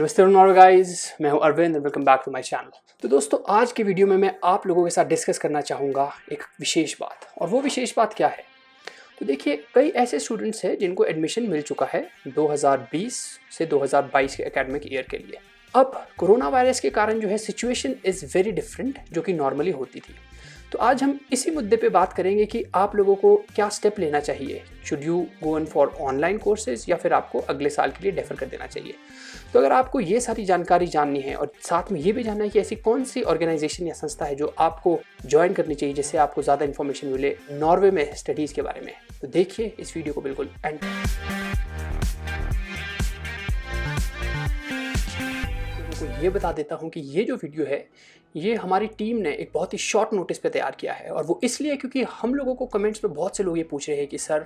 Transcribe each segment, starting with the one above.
नमस्ते गाइस, मैं हूं Arvind and welcome back to my channel. तो दोस्तों, आज की वीडियो में मैं आप लोगों के साथ डिस्कस करना चाहूँगा एक विशेष बात। और वो विशेष बात क्या है? तो देखिए, कई ऐसे स्टूडेंट्स हैं जिनको एडमिशन मिल चुका है 2020 से 2022 के एकेडमिक ईयर के लिए। अब कोरोना वायरस के कारण जो है सिचुएशन इज़ वेरी डिफरेंट जो कि नॉर्मली होती थी। तो आज हम इसी मुद्दे पे बात करेंगे कि आप लोगों को क्या स्टेप लेना चाहिए। Should you go in for online courses या फिर आपको अगले साल के लिए डेफर कर देना चाहिए। तो अगर आपको ये सारी जानकारी जाननी है और साथ में ये भी जानना है कि ऐसी कौन सी ऑर्गेनाइजेशन या संस्था है जो आपको ज्वाइन करनी चाहिए जिससे आपको ज़्यादा इन्फॉर्मेशन मिले नॉर्वे में स्टडीज़ के बारे में, तो देखिए इस वीडियो को बिल्कुल एंड। ये बता देता हूँ कि ये जो वीडियो है ये हमारी टीम ने एक बहुत ही शॉर्ट नोटिस पे तैयार किया है। और वो इसलिए क्योंकि हम लोगों को कमेंट्स में बहुत से लोग ये पूछ रहे हैं कि सर,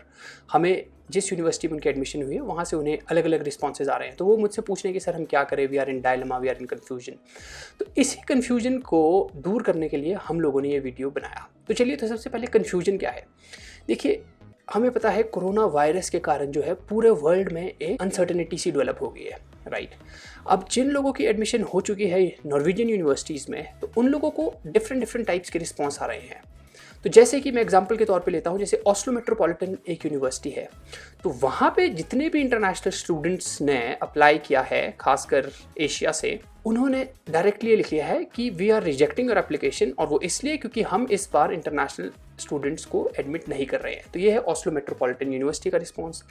हमें जिस यूनिवर्सिटी में उनकी एडमिशन हुई है वहाँ से उन्हें अलग अलग रिस्पॉन्सेज आ रहे हैं। तो वो मुझसे पूछ रहे हैं कि सर हम क्या करें, we are in dilemma, we are in confusion. तो इसी कन्फ्यूजन को दूर करने के लिए हम लोगों ने ये वीडियो बनाया। तो चलिए, तो सबसे पहले कन्फ्यूजन क्या है। देखिए, हमें पता है कोरोना वायरस के कारण जो है पूरे वर्ल्ड में एक अनसर्टेनिटी सी डेवलप हो गई है, राइट। अब जिन लोगों की एडमिशन हो चुकी है नॉर्वेजियन यूनिवर्सिटीज़ में, तो उन लोगों को डिफरेंट टाइप्स के रिस्पॉन्स आ रहे हैं। तो जैसे कि मैं एग्जांपल के तौर पे लेता हूँ, जैसे ऑस्लो मेट्रोपॉलिटन एक यूनिवर्सिटी है, तो वहाँ पे जितने भी इंटरनेशनल स्टूडेंट्स ने अप्लाई किया है खासकर एशिया से, उन्होंने डायरेक्टली लिख लिया है कि we are rejecting your application. और वो इसलिए क्योंकि हम इस बार इंटरनेशनल स्टूडेंट्स को एडमिट नहीं कर रहे हैं। तो ये है ऑस्लो मेट्रोपॉलिटन यूनिवर्सिटी का रिस्पॉन्स।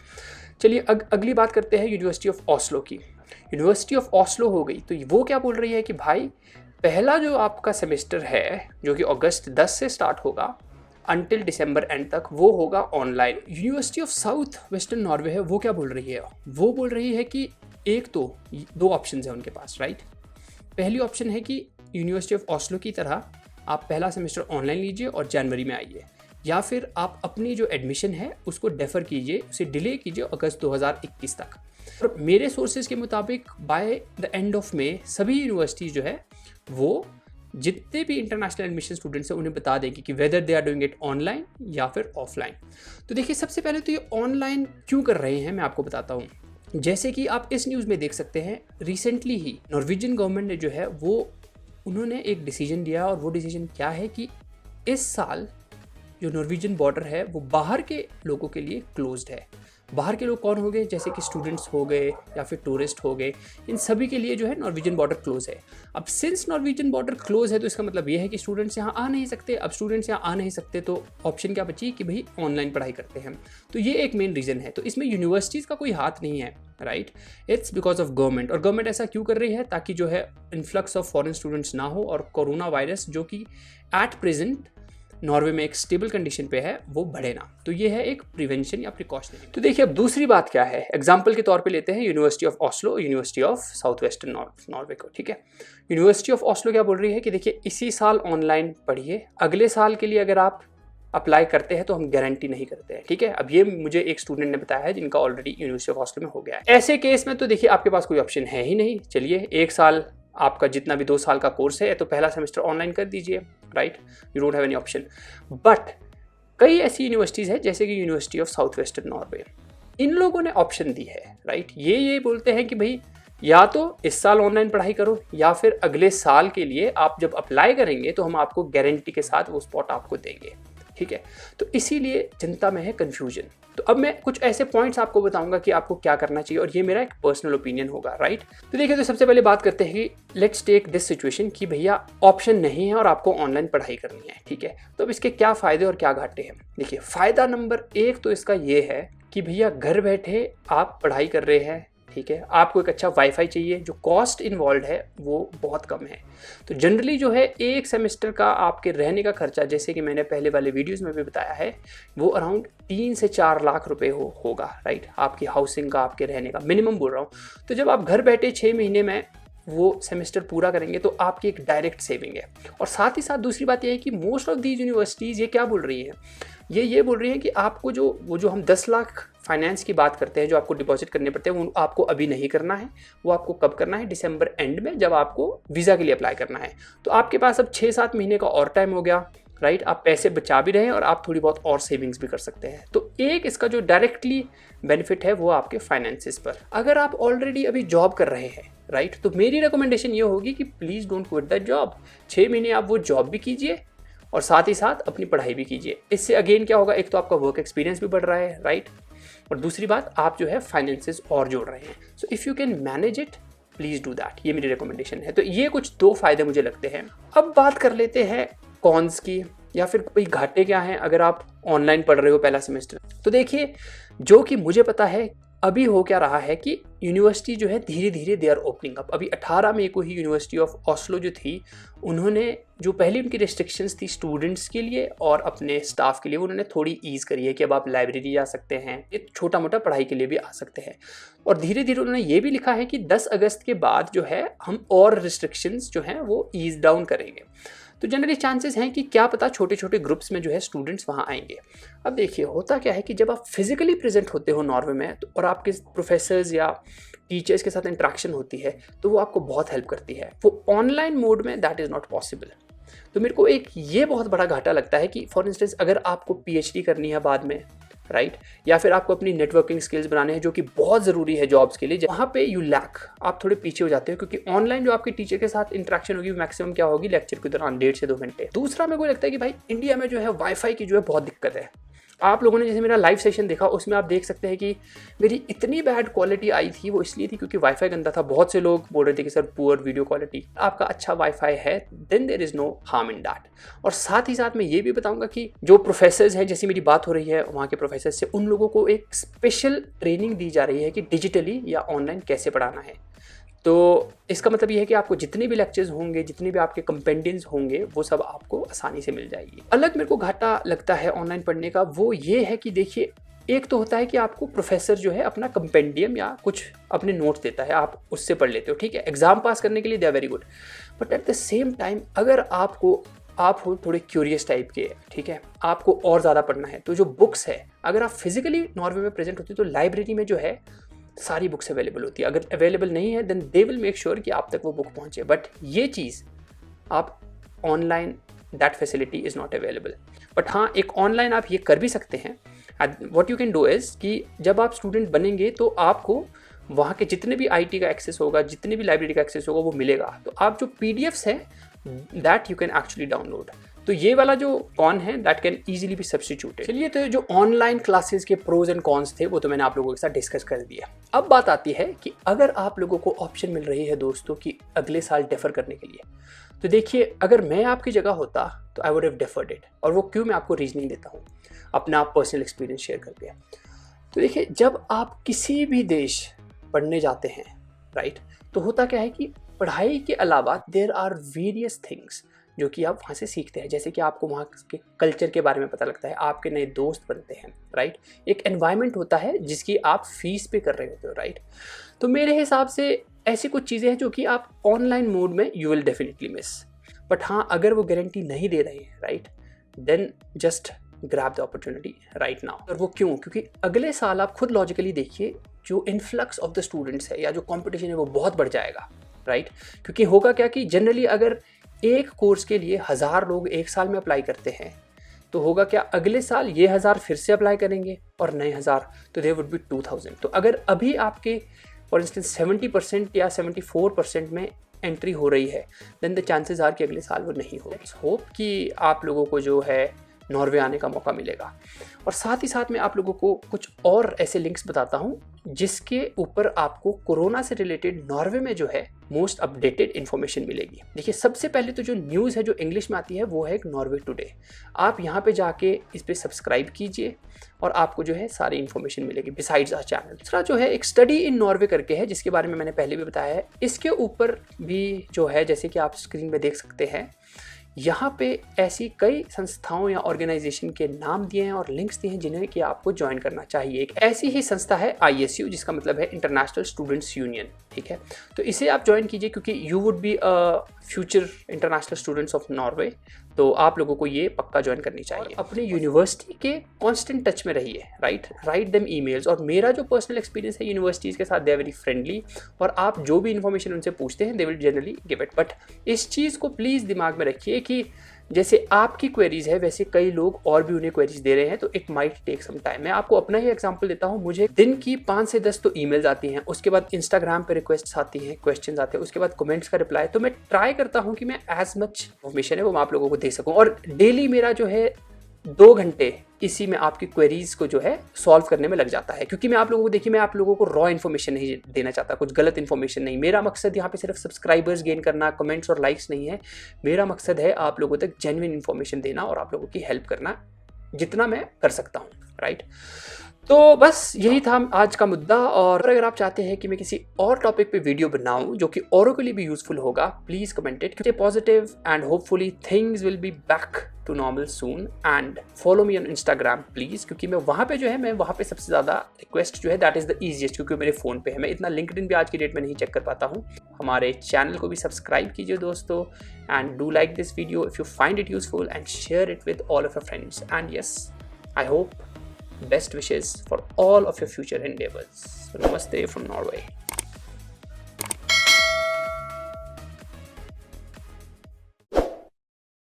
चलिए अगली बात करते हैं यूनिवर्सिटी ऑफ ऑस्लो की। यूनिवर्सिटी ऑफ ऑस्लो हो गई, तो वो क्या बोल रही है कि भाई, पहला जो आपका सेमेस्टर है जो कि अगस्त 10 से स्टार्ट होगा अनटिल दिसंबर एंड तक, वो होगा online. University of south western Norway है, वो क्या बोल रही है? वो बोल रही है कि एक तो दो ऑप्शन है उनके पास, राइट। पहली ऑप्शन है कि यूनिवर्सिटी ऑफ ऑस्लो की तरह आप पहला सेमेस्टर ऑनलाइन लीजिए और जनवरी में आइए, या फिर आप अपनी जो एडमिशन है उसको डेफर कीजिए, उसे डिले कीजिए अगस्त 2021 तक। और मेरे सोर्सेज के मुताबिक by the end of May सभी यूनिवर्सिटीज़ जो है वो जितने भी इंटरनेशनल एडमिशन स्टूडेंट्स हैं उन्हें बता देंगे कि whether they are doing it online या फिर ऑफलाइन। तो देखिए, सबसे पहले तो ये ऑनलाइन क्यों कर रहे हैं मैं आपको बताता हूँ। जैसे कि आप इस न्यूज़ में देख सकते हैं, रिसेंटली ही नॉर्वेजियन गवर्नमेंट ने जो है वो उन्होंने एक डिसीजन दिया। और वो डिसीजन क्या है कि इस साल जो नॉर्वेजियन बॉर्डर है वो बाहर के लोगों के लिए क्लोज्ड है। बाहर के लोग कौन हो गए? जैसे कि स्टूडेंट्स हो गए या फिर टूरिस्ट हो गए, इन सभी के लिए जो है नॉर्वेजियन बॉर्डर क्लोज है। अब सिंस नॉर्वेजियन बॉर्डर क्लोज है तो इसका मतलब ये है कि स्टूडेंट्स यहाँ आ नहीं सकते। अब स्टूडेंट्स यहाँ आ नहीं सकते तो ऑप्शन क्या बची कि भाई ऑनलाइन पढ़ाई करते हैं। तो ये एक मेन रीज़न है। तो इसमें यूनिवर्सिटीज़ का कोई हाथ नहीं है, right. It's because of government. और गवर्नमेंट ऐसा क्यों कर रही है? ताकि जो है इन्फ्लक्स ऑफ फॉरेन स्टूडेंट्स ना हो और कोरोना वायरस जो कि एट प्रेजेंट नॉर्वे में एक स्टेबल कंडीशन पे है वो बढ़े ना। तो ये है एक प्रिवेंशन या प्रिकॉशनरी। तो देखिए, अब दूसरी बात क्या है, एग्जांपल के तौर पे लेते हैं university of Oslo, university of south western Norway को, ठीक है। यूनिवर्सिटी ऑफ ऑस्लो क्या बोल रही है कि देखिए, इसी साल ऑनलाइन पढ़िए, अगले साल के लिए अगर आप अप्लाई करते हैं तो हम गारंटी नहीं करते हैं, ठीक है। अब ये मुझे एक स्टूडेंट ने बताया है जिनका ऑलरेडी यूनिवर्सिटी ऑफ ऑस्लो में हो गया है। ऐसे केस में तो देखिए आपके पास कोई ऑप्शन है ही नहीं। चलिए, एक साल आपका जितना भी 2 साल का कोर्स है तो पहला सेमेस्टर ऑनलाइन कर दीजिए, right. You don't have any option. But कई ऐसी यूनिवर्सिटीज़ है जैसे कि university of south western Norway, इन लोगों ने ऑप्शन दी है, राइट। ये बोलते हैं कि भाई या तो इस साल ऑनलाइन पढ़ाई करो या फिर अगले साल के लिए आप जब अप्लाई करेंगे तो हम आपको गारंटी के साथ वो स्पॉट आपको देंगे, ठीक है। तो इसीलिए जनता में है कन्फ्यूजन। तो अब मैं कुछ ऐसे पॉइंट्स आपको बताऊंगा कि आपको क्या करना चाहिए, और ये मेरा एक पर्सनल ओपिनियन होगा, राइट। तो देखिए, तो सबसे पहले बात करते हैं कि लेट्स टेक दिस सिचुएशन कि भैया ऑप्शन नहीं है और आपको ऑनलाइन पढ़ाई करनी है, ठीक है। तो अब इसके क्या फ़ायदे और क्या घाटे हैं। देखिए, फ़ायदा नंबर 1 तो इसका ये है कि भैया घर बैठे आप पढ़ाई कर रहे हैं, ठीक है। आपको एक अच्छा वाईफाई चाहिए, जो कॉस्ट इन्वॉल्व है वो बहुत कम है। तो जनरली जो है एक सेमेस्टर का आपके रहने का खर्चा, जैसे कि मैंने पहले वाले वीडियोस में भी बताया है, वो अराउंड 3 से 4 लाख रुपए होगा, राइट। आपकी हाउसिंग का, आपके रहने का मिनिमम बोल रहा हूँ। तो जब आप घर बैठे 6 महीने में वो सेमेस्टर पूरा करेंगे तो आपकी एक डायरेक्ट सेविंग है। और साथ ही साथ दूसरी बात यह है कि मोस्ट ऑफ दीज यूनिवर्सिटीज़ ये क्या बोल रही हैं, ये बोल रही हैं कि आपको जो हम 10 लाख फाइनेंस की बात करते हैं, जो आपको डिपॉजिट करने पड़ते हैं, वो आपको अभी नहीं करना है। वो आपको कब करना है? दिसंबर एंड में, जब आपको वीज़ा के लिए अप्लाई करना है। तो आपके पास अब 6-7 महीने का और टाइम हो गया, राइट, आप पैसे बचा भी रहे हैं और आप थोड़ी बहुत और सेविंग्स भी कर सकते हैं। तो एक इसका जो डायरेक्टली बेनिफिट है वो आपके फाइनेंसिस पर। अगर आप ऑलरेडी अभी जॉब कर रहे हैं, राइट, तो मेरी रिकमेंडेशन ये होगी कि please don't quit the job. 6 महीने आप वो जॉब भी कीजिए और साथ ही साथ अपनी पढ़ाई भी कीजिए। इससे अगेन क्या होगा, एक तो आपका वर्क एक्सपीरियंस भी बढ़ रहा है, राइट, और दूसरी बात आप जो है फाइनेंसेस और जोड़ रहे हैं। So if you can manage it, please do that. ये मेरी रिकमेंडेशन है। तो ये कुछ 2 फायदे मुझे लगते हैं। अब बात कर लेते हैं कॉन्स की, या फिर कोई घाटे क्या हैं अगर आप ऑनलाइन पढ़ रहे हो पहला सेमेस्टर। तो देखिए, जो कि मुझे पता है अभी हो क्या रहा है कि यूनिवर्सिटी जो है धीरे धीरे दे आर ओपनिंग अप। अभी 18 मई को ही यूनिवर्सिटी ऑफ ऑस्लो जो थी, उन्होंने जो पहले उनकी रिस्ट्रिक्शंस थी स्टूडेंट्स के लिए और अपने स्टाफ के लिए, उन्होंने थोड़ी ईज़ करी है कि अब आप लाइब्रेरी आ सकते हैं, एक छोटा मोटा पढ़ाई के लिए भी आ सकते हैं। और धीरे धीरे उन्होंने ये भी लिखा है कि 10 अगस्त के बाद जो है हम और रिस्ट्रिक्शंस जो हैं वो ईज डाउन करेंगे। तो जनरली चांसेस हैं कि क्या पता छोटे छोटे ग्रुप्स में जो है स्टूडेंट्स वहाँ आएंगे। अब देखिए, होता क्या है कि जब आप फिजिकली प्रेजेंट होते हो नॉर्वे में तो, और आपके प्रोफेसर्स या टीचर्स के साथ इंटरेक्शन होती है, तो वो आपको बहुत हेल्प करती है। वो ऑनलाइन मोड में दैट इज़ नॉट पॉसिबल। तो मेरे को एक ये बहुत बड़ा घाटा लगता है कि फॉर इंस्टेंस अगर आपको पीएचडी करनी है बाद में, राइट, या फिर आपको अपनी नेटवर्किंग स्किल्स बनाने हैं जो कि बहुत ज़रूरी है जॉब्स के लिए, वहाँ पे यू लैक, आप थोड़े पीछे हो जाते हो, क्योंकि ऑनलाइन जो आपके टीचर के साथ इंटरेक्शन होगी मैक्सिमम क्या होगी, लेक्चर के दौरान 1.5 से 2 घंटे। दूसरा मेरे को लगता है कि भाई इंडिया में जो है वाईफाई की जो है बहुत दिक्कत है। आप लोगों ने जैसे मेरा लाइव सेशन देखा, उसमें आप देख सकते हैं कि मेरी इतनी बैड क्वालिटी आई थी, वो इसलिए थी क्योंकि वाईफाई गंदा था। बहुत से लोग बोल रहे थे कि सर पुअर वीडियो क्वालिटी। आपका अच्छा वाईफाई है then there is no harm in that. और साथ ही साथ मैं ये भी बताऊंगा कि जो प्रोफेसर्स हैं, जैसी मेरी बात हो रही है वहाँ के प्रोफेसर्स से, उन लोगों को एक स्पेशल ट्रेनिंग दी जा रही है कि डिजिटली या ऑनलाइन कैसे पढ़ाना है। तो इसका मतलब ये है कि आपको जितने भी लेक्चर्स होंगे, जितने भी आपके कंपेंडियंस होंगे, वो सब आपको आसानी से मिल जाएगी। अलग मेरे को घाटा लगता है ऑनलाइन पढ़ने का, वो ये है कि देखिए, एक तो होता है कि आपको प्रोफेसर जो है अपना कंपेंडियम या कुछ अपने नोट्स देता है, आप उससे पढ़ लेते हो, ठीक है, एग्जाम पास करने के लिए they are very good. But at the same time अगर आप हो थोड़े क्यूरियस टाइप के, ठीक है, आपको और ज़्यादा पढ़ना है, तो जो बुक्स है, अगर आप फिजिकली नॉर्वे में प्रेजेंट होती है तो लाइब्रेरी में जो है सारी बुक्स अवेलेबल होती है। अगर अवेलेबल नहीं है then they will make sure कि आप तक वो बुक पहुंचे। बट ये चीज़ आप online, that facility is not available. But हाँ, एक ऑनलाइन आप ये कर भी सकते हैं। What you can do is कि जब आप स्टूडेंट बनेंगे तो आपको वहाँ के जितने भी आईटी का एक्सेस होगा, जितने भी लाइब्रेरी का एक्सेस होगा, वो मिलेगा। तो आप जो पीडीएफ्स हैं that you can actually download. तो ये वाला जो कॉन है दैट कैन ईजिली भी सब्स्टिट्यूटेड। चलिए, तो जो ऑनलाइन क्लासेस के प्रोज एंड कॉन्स थे वो तो मैंने आप लोगों के साथ डिस्कस कर दिया। अब बात आती है कि अगर आप लोगों को ऑप्शन मिल रही है दोस्तों कि अगले साल डेफर करने के लिए, तो देखिए, अगर मैं आपकी जगह होता तो I would have deferred it. और वो क्यों, मैं आपको रीजनिंग देता हूँ, अपना पर्सनल एक्सपीरियंस शेयर करके। तो देखिए, जब आप किसी भी देश पढ़ने जाते हैं, राइट, तो होता क्या है कि पढ़ाई के अलावा देयर आर वेरियस थिंग्स जो कि आप वहाँ से सीखते हैं। जैसे कि आपको वहाँ के कल्चर के बारे में पता लगता है, आपके नए दोस्त बनते हैं, राइट, एक एनवायरनमेंट होता है जिसकी आप फीस पे कर रहे होते हो, राइट। तो मेरे हिसाब से ऐसी कुछ चीज़ें हैं जो कि आप ऑनलाइन मोड में you will definitely miss. But हाँ, अगर वो गारंटी नहीं दे रहे हैं, right, then just grab the opportunity right now. और वो क्यों? क्योंकि अगले साल आप खुद लॉजिकली देखिए, जो इन्फ्लक्स ऑफ द स्टूडेंट्स है या जो कॉम्पिटिशन है वो बहुत बढ़ जाएगा, राइट। क्योंकि होगा क्या कि जनरली अगर एक कोर्स के लिए 1000 लोग एक साल में अप्लाई करते हैं, तो होगा क्या, अगले साल ये 1000 फिर से अप्लाई करेंगे और नए 1000, तो देयर वुड बी 2000। तो अगर अभी आपके फॉर इंस्टेंस 70% या 74% में एंट्री हो रही है, देन द चांसेस आर कि अगले साल वो नहीं हो। लेट्स होप कि आप लोगों को जो है नॉर्वे आने का मौका मिलेगा। और साथ ही साथ मैं आप लोगों को कुछ और ऐसे लिंक्स बताता हूँ जिसके ऊपर आपको कोरोना से रिलेटेड नॉर्वे में जो है मोस्ट अपडेटेड इन्फॉर्मेशन मिलेगी। देखिए, सबसे पहले तो जो न्यूज़ है जो इंग्लिश में आती है वो है नॉर्वे टुडे। आप यहाँ पे जाके इस पर सब्सक्राइब कीजिए और आपको जो है सारी इन्फॉर्मेशन मिलेगी बिसाइड्स आवर चैनल। दूसरा जो है एक स्टडी इन नॉर्वे करके है, जिसके बारे में मैंने पहले भी बताया है। इसके ऊपर भी जो है, जैसे कि आप स्क्रीन में देख सकते हैं, यहाँ पे ऐसी कई संस्थाओं या ऑर्गेनाइजेशन के नाम दिए हैं और लिंक्स दिए हैं जिन्हें कि आपको ज्वाइन करना चाहिए। एक ऐसी ही संस्था है ISU, जिसका मतलब है इंटरनेशनल स्टूडेंट्स यूनियन, ठीक है। तो इसे आप ज्वाइन कीजिए क्योंकि you would be future international students of Norway, तो आप लोगों को ये पक्का ज्वाइन करनी चाहिए। अपने यूनिवर्सिटी के कांस्टेंट टच में रहिए, राइट देम ईमेल्स। और मेरा जो पर्सनल एक्सपीरियंस है यूनिवर्सिटीज़ के साथ, दे आर वेरी फ्रेंडली और आप जो भी इन्फॉर्मेशन उनसे पूछते हैं they will generally give it. But इस चीज़ को प्लीज़ दिमाग में रखिए कि जैसे आपकी क्वेरीज है वैसे कई लोग और भी उन्हें क्वेरीज दे रहे हैं, तो it might take some time. मैं आपको अपना ही एग्जांपल देता हूँ। मुझे दिन की 5 से 10 तो ईमेल्स आती हैं, उसके बाद इंस्टाग्राम पे रिक्वेस्ट आती हैं, क्वेश्चंस आते हैं, उसके बाद कमेंट्स का रिप्लाई। तो मैं ट्राई करता हूँ कि मैं एज मच इन्फॉर्मेशन है वो मैं आप लोगों को दे सकूँ, और डेली मेरा जो है 2 घंटे इसी में आपकी क्वेरीज को जो है सॉल्व करने में लग जाता है। क्योंकि मैं आप लोगों को, देखिए, मैं आप लोगों को रॉ इन्फॉर्मेशन नहीं देना चाहता, कुछ गलत इन्फॉर्मेशन नहीं। मेरा मकसद यहाँ पे सिर्फ सब्सक्राइबर्स गेन करना, कमेंट्स और लाइक्स नहीं है। मेरा मकसद है आप लोगों तक जेन्युइन इन्फॉर्मेशन देना और आप लोगों की हेल्प करना, जितना मैं कर सकता हूँ, राइट। तो बस यही था आज का मुद्दा। और अगर आप चाहते हैं कि मैं किसी और टॉपिक पे वीडियो बनाऊं जो कि औरों के लिए भी यूजफुल होगा, please comment it. Positive and hopefully things will be back to normal soon, and follow me on Instagram please, क्योंकि मैं वहाँ पे जो है, मैं वहाँ पे सबसे ज़्यादा रिक्वेस्ट जो है दैट इज़ द ईजिएस्ट, क्योंकि मेरे फ़ोन पे है। मैं इतना लिंक्डइन भी आज की डेट में नहीं चेक कर पाता हूँ। हमारे चैनल को भी सब्सक्राइब कीजिए दोस्तों, and do like this video if you find it useful, and share it with all of your friends. And yes, I hope best wishes for all of your future endeavors. Namaste from Norway.